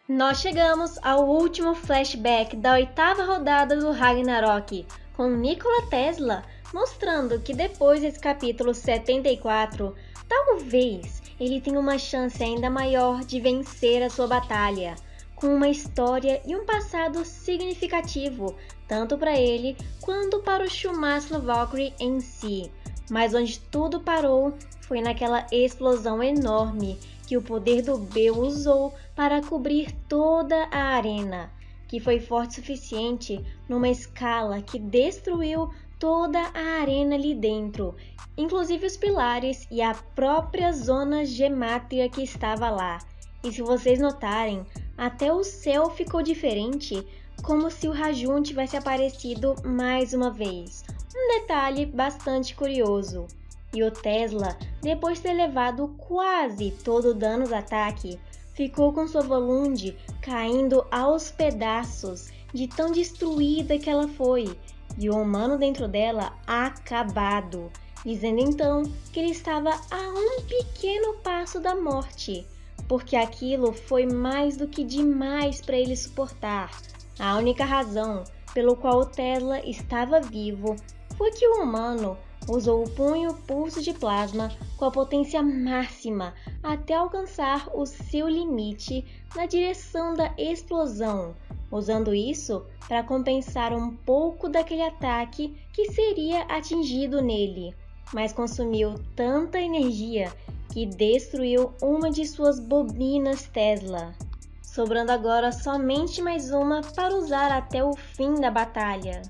Nós chegamos ao último flashback da 8ª rodada do Ragnarok, com Nikola Tesla mostrando que depois desse capítulo 74, talvez ele tenha uma chance ainda maior de vencer a sua batalha, com uma história e um passado significativo, tanto para ele quanto para o Schumacher Valkyrie em si. Mas onde tudo parou foi naquela explosão enorme que o poder do Bel usou para cobrir toda a arena, que foi forte o suficiente numa escala que destruiu toda a arena ali dentro, inclusive os pilares e a própria zona gemátria que estava lá. E se vocês notarem, até o céu ficou diferente, como se o Rajun tivesse aparecido mais uma vez. Um detalhe bastante curioso. E o Tesla, depois de ter levado quase todo o dano do ataque, ficou com sua Volund caindo aos pedaços de tão destruída que ela foi, e o humano dentro dela acabado, dizendo então que ele estava a um pequeno passo da morte, porque aquilo foi mais do que demais para ele suportar. A única razão pelo qual o Tesla estava vivo foi que o humano usou o punho pulso de plasma com a potência máxima até alcançar o seu limite na direção da explosão, usando isso para compensar um pouco daquele ataque que seria atingido nele, mas consumiu tanta energia que destruiu uma de suas bobinas Tesla, sobrando agora somente mais uma para usar até o fim da batalha.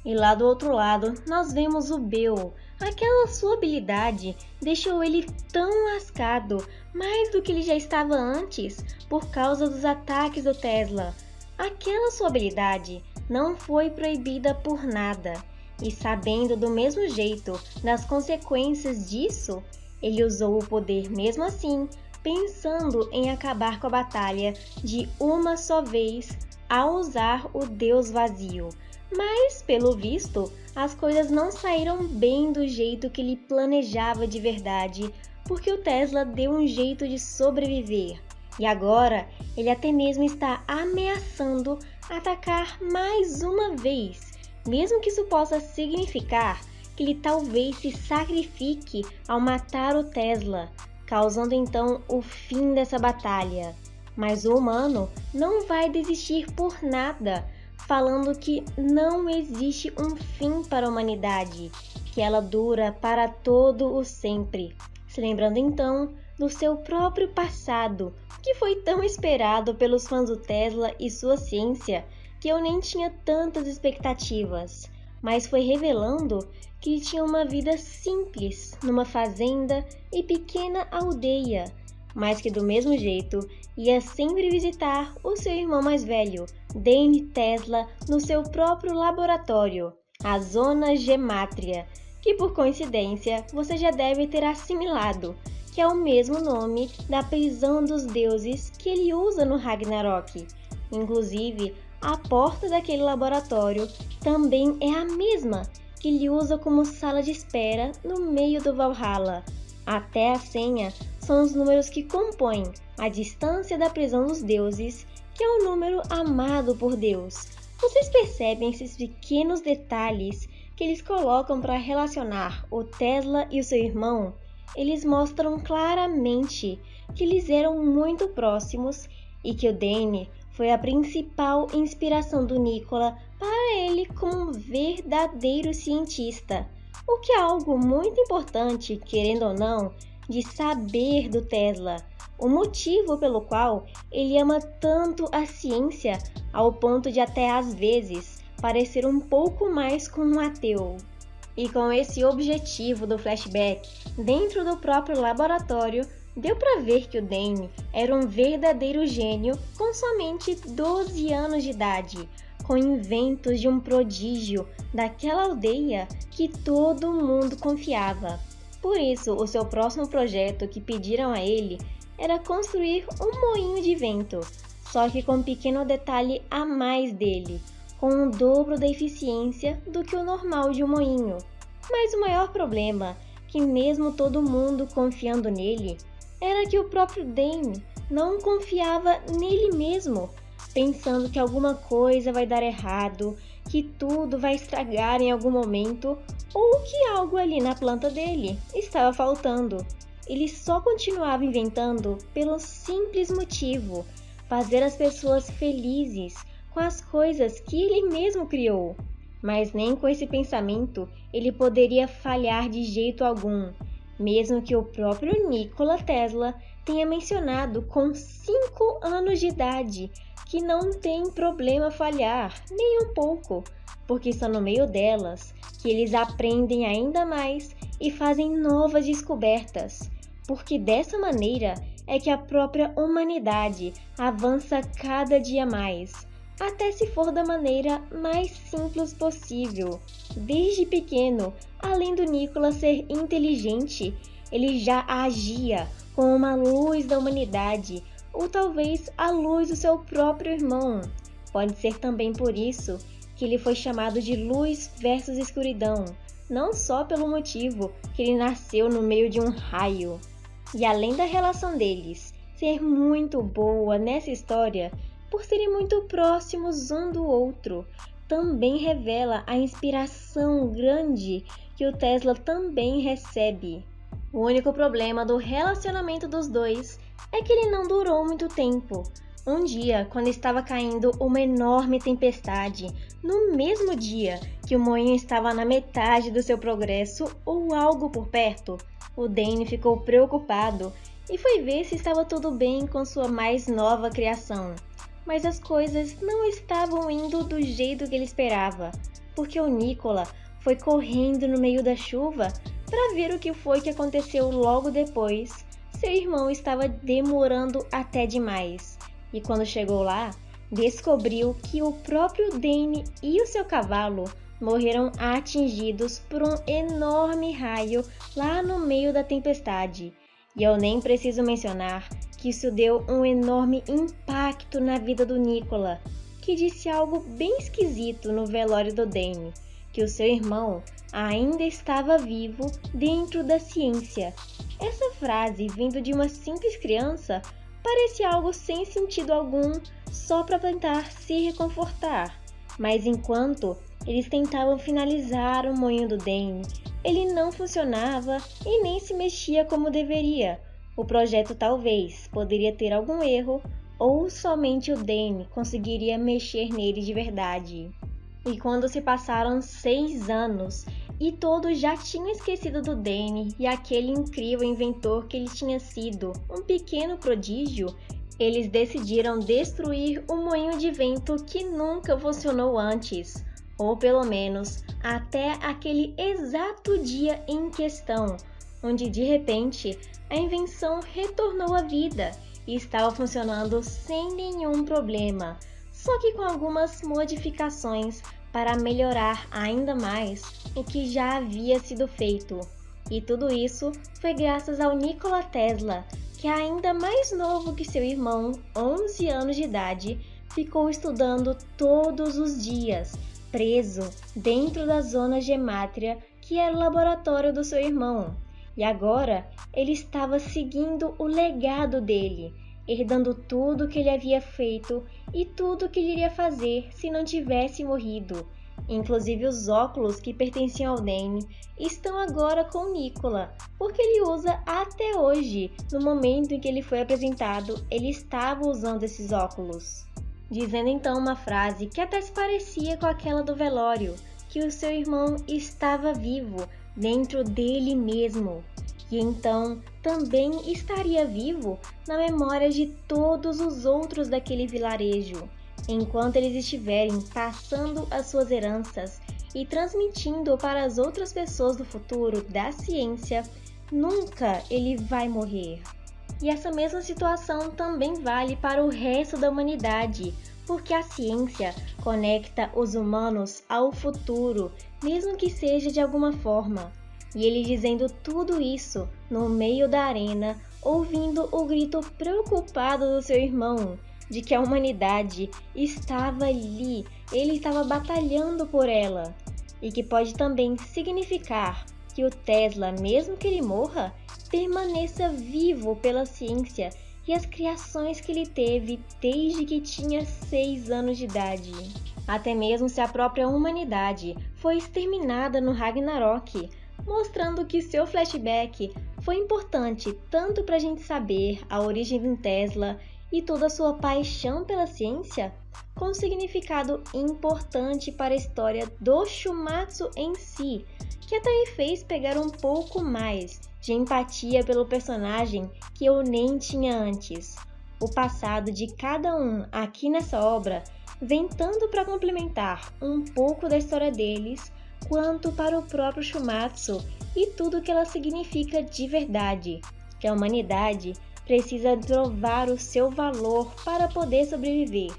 E lá do outro lado, nós vemos o Bel. Aquela sua habilidade deixou ele tão lascado, mais do que ele já estava antes, por causa dos ataques do Tesla. Aquela sua habilidade não foi proibida por nada, e sabendo do mesmo jeito das consequências disso, ele usou o poder mesmo assim, pensando em acabar com a batalha de uma só vez ao usar o Deus Vazio. Mas, pelo visto, as coisas não saíram bem do jeito que ele planejava de verdade, porque o Tesla deu um jeito de sobreviver. E agora, ele até mesmo está ameaçando atacar mais uma vez, mesmo que isso possa significar que ele talvez se sacrifique ao matar o Tesla, causando então o fim dessa batalha. Mas o humano não vai desistir por nada, falando que não existe um fim para a humanidade, que ela dura para todo o sempre, se lembrando então do seu próprio passado, que foi tão esperado pelos fãs do Tesla e sua ciência, que eu nem tinha tantas expectativas, mas foi revelando que tinha uma vida simples, numa fazenda e pequena aldeia, mas que do mesmo jeito ia sempre visitar o seu irmão mais velho, Dane Tesla, no seu próprio laboratório, a Zona Gemátria, que por coincidência você já deve ter assimilado, que é o mesmo nome da prisão dos deuses que ele usa no Ragnarok. Inclusive, a porta daquele laboratório também é a mesma que ele usa como sala de espera no meio do Valhalla. Até a senha são os números que compõem a distância da prisão dos deuses, que é um número amado por Deus. Vocês percebem esses pequenos detalhes que eles colocam para relacionar o Tesla e o seu irmão? Eles mostram claramente que eles eram muito próximos e que o Dane foi a principal inspiração do Nikola para ele como um verdadeiro cientista, o que é algo muito importante, querendo ou não, de saber do Tesla, o motivo pelo qual ele ama tanto a ciência ao ponto de até às vezes parecer um pouco mais com um ateu. E com esse objetivo do flashback dentro do próprio laboratório, deu para ver que o Dane era um verdadeiro gênio com somente 12 anos de idade, com inventos de um prodígio daquela aldeia que todo mundo confiava. Por isso, o seu próximo projeto que pediram a ele era construir um moinho de vento, só que com um pequeno detalhe a mais dele, com o dobro da eficiência do que o normal de um moinho. Mas o maior problema, que mesmo todo mundo confiando nele, era que o próprio Dane não confiava nele mesmo, pensando que alguma coisa vai dar errado, que tudo vai estragar em algum momento ou que algo ali na planta dele estava faltando. Ele só continuava inventando pelo simples motivo, fazer as pessoas felizes com as coisas que ele mesmo criou. Mas nem com esse pensamento ele poderia falhar de jeito algum, mesmo que o próprio Nikola Tesla tenha mencionado com 5 anos de idade que não tem problema falhar, nem um pouco, porque só no meio delas que eles aprendem ainda mais e fazem novas descobertas, porque dessa maneira é que a própria humanidade avança cada dia mais, até se for da maneira mais simples possível. Desde pequeno, além do Nikola ser inteligente, ele já agia como uma luz da humanidade, ou talvez a luz do seu próprio irmão. Pode ser também por isso que ele foi chamado de luz versus escuridão, não só pelo motivo que ele nasceu no meio de um raio. E além da relação deles ser muito boa nessa história, por serem muito próximos um do outro, também revela a inspiração grande que o Tesla também recebe. O único problema do relacionamento dos dois é que ele não durou muito tempo. Um dia, quando estava caindo uma enorme tempestade, no mesmo dia que o moinho estava na metade do seu progresso ou algo por perto, o Danny ficou preocupado e foi ver se estava tudo bem com sua mais nova criação. Mas as coisas não estavam indo do jeito que ele esperava, porque o Nikola foi correndo no meio da chuva para ver o que foi que aconteceu logo depois. Seu irmão estava demorando até demais, e quando chegou lá, descobriu que o próprio Danny e o seu cavalo morreram atingidos por um enorme raio lá no meio da tempestade. E eu nem preciso mencionar que isso deu um enorme impacto na vida do Nikola, que disse algo bem esquisito no velório do Danny, que o seu irmão ainda estava vivo dentro da ciência. Essa frase, vindo de uma simples criança, parece algo sem sentido algum, só para tentar se reconfortar. Mas enquanto eles tentavam finalizar o moinho do Danny, ele não funcionava e nem se mexia como deveria. O projeto talvez poderia ter algum erro, ou somente o Danny conseguiria mexer nele de verdade. E quando se passaram 6 anos e todos já tinham esquecido do Danny e aquele incrível inventor que ele tinha sido, um pequeno prodígio, eles decidiram destruir o moinho de vento que nunca funcionou antes, ou pelo menos até aquele exato dia em questão, onde de repente a invenção retornou à vida e estava funcionando sem nenhum problema, só que com algumas modificações para melhorar ainda mais o que já havia sido feito. E tudo isso foi graças ao Nikola Tesla, que ainda mais novo que seu irmão, 11 anos de idade, ficou estudando todos os dias, preso dentro da zona gemátria que era o laboratório do seu irmão. E agora ele estava seguindo o legado dele, herdando tudo que ele havia feito e tudo que ele iria fazer se não tivesse morrido. Inclusive os óculos que pertenciam ao Danny estão agora com Nikola, porque ele usa até hoje. No momento em que ele foi apresentado, ele estava usando esses óculos, dizendo então uma frase que até se parecia com aquela do velório, que o seu irmão estava vivo dentro dele mesmo, e então também estaria vivo na memória de todos os outros daquele vilarejo, enquanto eles estiverem passando as suas heranças e transmitindo para as outras pessoas do futuro da ciência. Nunca ele vai morrer. E essa mesma situação também vale para o resto da humanidade, porque a ciência conecta os humanos ao futuro, mesmo que seja de alguma forma. E ele dizendo tudo isso no meio da arena, ouvindo o grito preocupado do seu irmão, de que a humanidade estava ali, ele estava batalhando por ela, e que pode também significar que o Tesla, mesmo que ele morra, permaneça vivo pela ciência e as criações que ele teve desde que tinha 6 anos de idade. Até mesmo se a própria humanidade foi exterminada no Ragnarok, mostrando que seu flashback foi importante tanto para a gente saber a origem do Tesla e toda a sua paixão pela ciência, com significado importante para a história do Shumatsu em si, que até me fez pegar um pouco mais de empatia pelo personagem que eu nem tinha antes. O passado de cada um aqui nessa obra vem tanto para complementar um pouco da história deles, quanto para o próprio Shumatsu e tudo que ela significa de verdade, que a humanidade precisa provar o seu valor para poder sobreviver.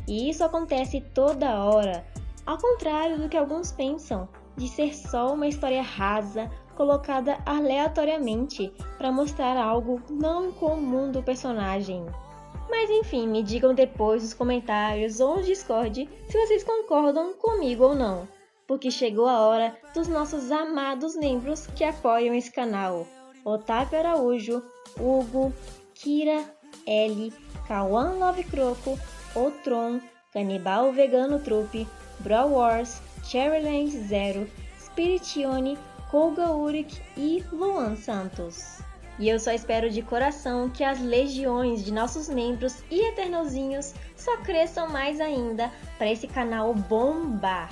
E isso acontece toda hora, ao contrário do que alguns pensam, de ser só uma história rasa colocada aleatoriamente para mostrar algo não incomum do personagem. Mas enfim, me digam depois nos comentários ou no Discord se vocês concordam comigo ou não, porque chegou a hora dos nossos amados membros que apoiam esse canal. Otávio Araújo, Hugo, Kira, L, Kawan Love Croco, Otron, Canibal Vegano Trupe, Brawl Wars, Cherryland Zero, Spiritione, Kolga Uric e Luan Santos. E eu só espero de coração que as legiões de nossos membros e eternalzinhos só cresçam mais ainda para esse canal bombar.